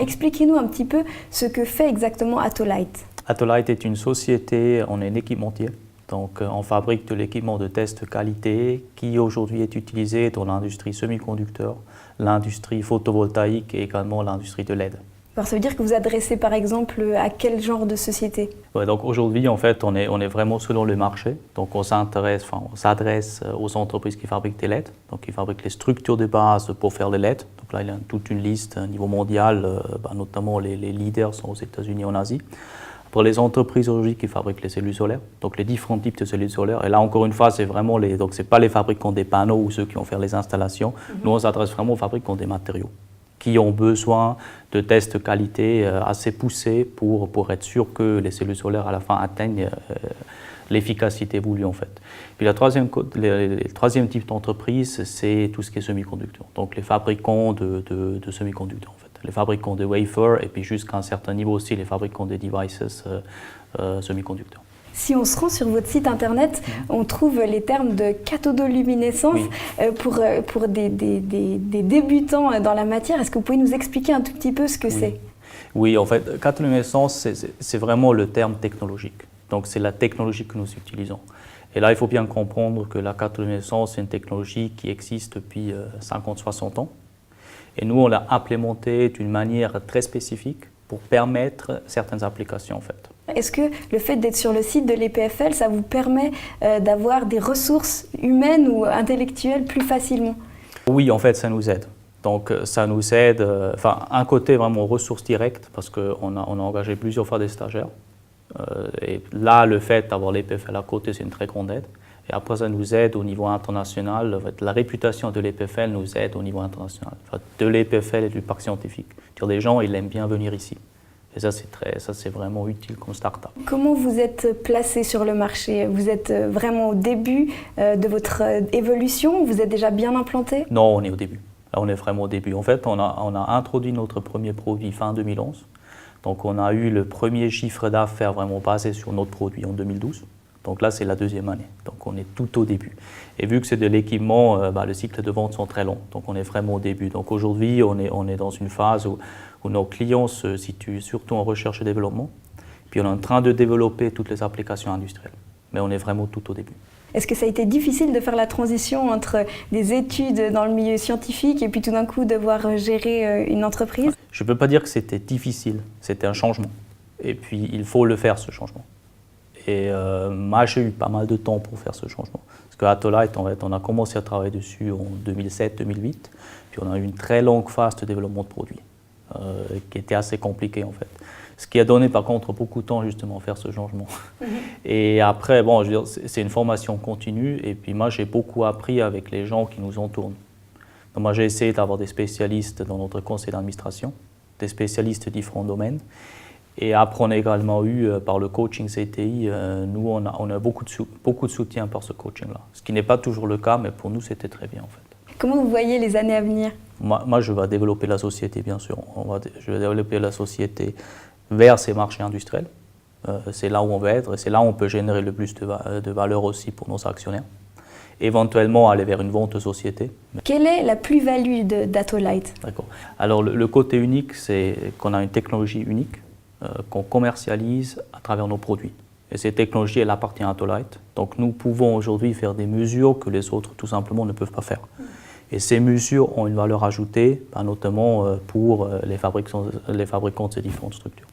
Expliquez-nous un petit peu ce que fait exactement Atolite. Atolite est une société, on est un équipementier. Donc on fabrique de l'équipement de test qualité qui aujourd'hui est utilisé dans l'industrie semi-conducteur, l'industrie photovoltaïque et également l'industrie de LED. Alors ça veut dire que vous adressez par exemple à quel genre de société? Ouais, donc aujourd'hui en fait on est vraiment selon le marché. Donc on s'adresse aux entreprises qui fabriquent des LED, donc qui fabriquent les structures de base pour faire les LED. Donc là il y a toute une liste au niveau mondial, notamment les leaders sont aux États-Unis et en Asie. Pour les entreprises aujourd'hui qui fabriquent les cellules solaires, donc les différents types de cellules solaires. Et là, encore une fois, c'est vraiment donc c'est pas les fabricants des panneaux ou ceux qui vont faire les installations. Nous, on s'adresse vraiment aux fabricants des matériaux qui ont besoin de tests qualité assez poussés pour être sûr que les cellules solaires, à la fin, atteignent l'efficacité voulue, en fait. Puis le troisième type d'entreprise, c'est tout ce qui est semi-conducteur. Donc les fabricants de semi-conducteurs, en fait. Les fabricants de wafers et puis jusqu'à un certain niveau aussi les fabricants des devices semi-conducteurs. Si on se rend sur votre site internet, on trouve les termes de cathodoluminescence pour des débutants dans la matière. Est-ce que vous pouvez nous expliquer un tout petit peu ce que c'est? Oui, en fait, cathodoluminescence, c'est vraiment le terme technologique. Donc c'est la technologie que nous utilisons. Et là, il faut bien comprendre que la cathodoluminescence, c'est une technologie qui existe depuis 50-60 ans. Et nous, on l'a implémenté d'une manière très spécifique pour permettre certaines applications, en fait. Est-ce que le fait d'être sur le site de l'EPFL, ça vous permet d'avoir des ressources humaines ou intellectuelles plus facilement? Oui, en fait, ça nous aide. Donc, ça nous aide, un côté vraiment ressources directes, parce qu'on a engagé plusieurs fois des stagiaires. Et là, le fait d'avoir l'EPFL à côté, c'est une très grande aide. Et après, ça nous aide au niveau international. En fait, la réputation de l'EPFL nous aide au niveau international. De l'EPFL et du parc scientifique. Les gens, ils aiment bien venir ici. Et ça, c'est vraiment utile comme start-up. Comment vous êtes placé sur le marché? Vous êtes vraiment au début de votre évolution? Vous êtes déjà bien implanté? Non, on est au début. Là, on est vraiment au début. En fait, on a introduit notre premier produit fin 2011. Donc, on a eu le premier chiffre d'affaires vraiment basé sur notre produit en 2012. Donc là, c'est la deuxième année. Donc on est tout au début. Et vu que c'est de l'équipement, le cycle de vente sont très longs. Donc on est vraiment au début. Donc aujourd'hui, on est dans une phase où nos clients se situent surtout en recherche et développement. Puis on est en train de développer toutes les applications industrielles. Mais on est vraiment tout au début. Est-ce que ça a été difficile de faire la transition entre des études dans le milieu scientifique et puis tout d'un coup devoir gérer une entreprise? Je ne peux pas dire que c'était difficile. C'était un changement. Et puis il faut le faire, ce changement. Et moi, j'ai eu pas mal de temps pour faire ce changement. Parce qu'à Atolite, en fait, on a commencé à travailler dessus en 2007-2008. Puis on a eu une très longue phase de développement de produits, qui était assez compliquée en fait. Ce qui a donné par contre beaucoup de temps justement à faire ce changement. Et après, bon, je veux dire, c'est une formation continue. Et puis moi, j'ai beaucoup appris avec les gens qui nous entourent. Donc moi, j'ai essayé d'avoir des spécialistes dans notre conseil d'administration, des spécialistes de différents domaines. Et après, on a également eu, par le coaching CTI, nous, on a beaucoup de soutien par ce coaching-là. Ce qui n'est pas toujours le cas, mais pour nous, c'était très bien en fait. Comment vous voyez les années à venir? Moi, je vais développer la société, bien sûr. Je vais développer la société vers ces marchés industriels. C'est là où on va être et c'est là où on peut générer le plus de valeur aussi pour nos actionnaires. Éventuellement, aller vers une vente de société. Quelle est la plus-value d'Atolite? D'accord. Alors, le côté unique, c'est qu'on a une technologie unique qu'on commercialise à travers nos produits. Et cette technologie, elle appartient à Atolite. Donc nous pouvons aujourd'hui faire des mesures que les autres, tout simplement, ne peuvent pas faire. Et ces mesures ont une valeur ajoutée, notamment pour les fabricants de ces différentes structures.